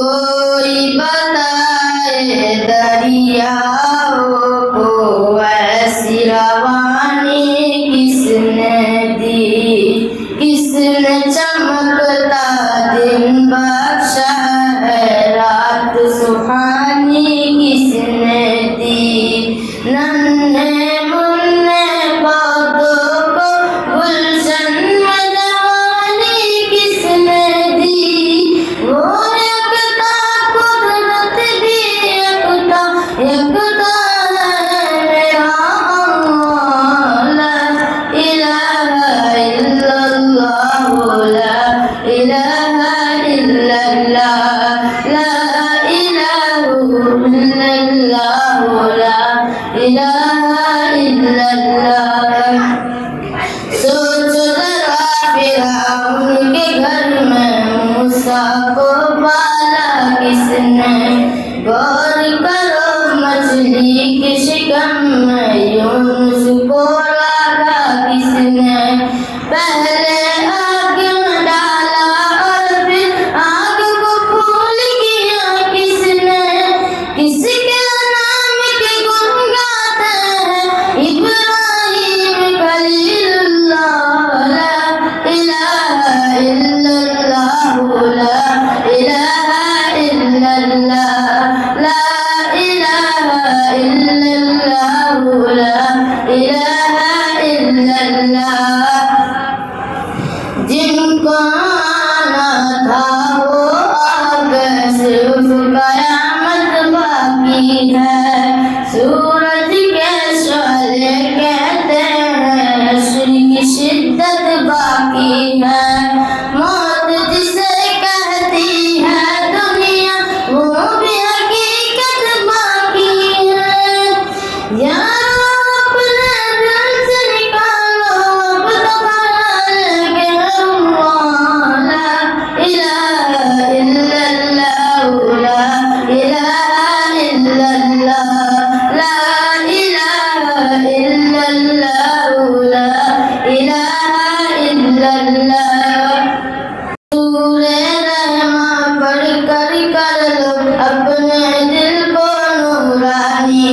कोई बताए दरियाओं को ऐसी रवानी किसने दी, किसने चमकता दिन बख्शा है, रात सुहानी किसने दी। नन्हे मुन्ने पौधों को गुलशन में जवानी किसने दी, वो यकता कुदरत भी यकता यकता है मेरा अल्लाह। ला इलाहा इल्लल्लाह, ला इलाहा इल्लल्लाह, ला इलाहा इल्लल्लाह, ला इलाहा इल्लल्लाह। सोचो जरा फिरौन के घर में मूसा को पाला किसने, गौर करो मछली के शिकम में यूनुस को रखा किसने। पहले आग में डाला और फिर आग को फूल किया किसने, किसके नाम के गुण गाते हैं इब्राहिम खलीलुल्लाह। ला इलाहा इल्लल्लाह, ला इलाहा इल्लल्लाह, ला इलाहा इल्लल्लाह, ला इलाहा इल्लल्लाह। जिनको आना था वो आ गए, सिर्फ कयामत बाकी है। सूरज के शोले कहते हैं, अश्र की शिद्दत बाकी है। मौत जिसे कहती है दुनिया, वो भी हकीकत बाकी है। यारो अपने दिल से निकालो अब तो ख्याल के अल्लाह। ला इलाहा इल्लल्लाह, ला इलाहा इल्लल्लाह, ला इलाहा इल्लल्लाह, ला इलाहा इल्लल्लाह। सूरे रहमान पढ़ कर कर लो अपने दिल को नूरानी,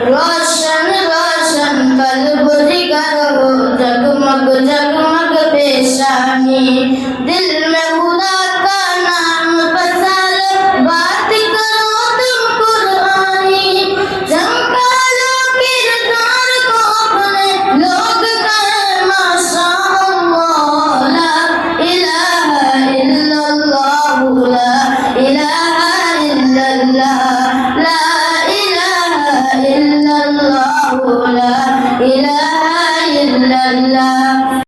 रोशन रोशन कल्ब जिगर हो जगमग जगमग पेशानी। दिल में खुदा का नाम बसा लो, बात करो तुम कुरानी। चमका लो किरदार को अपने, लोग कहे माशा अल्लाह। ला इलाहा इल्लल्लाह, ला इलाहा इल्लल्लाह, ला इलाहा इल्लल्लाह, ला इलाहा इल्लल्लाह।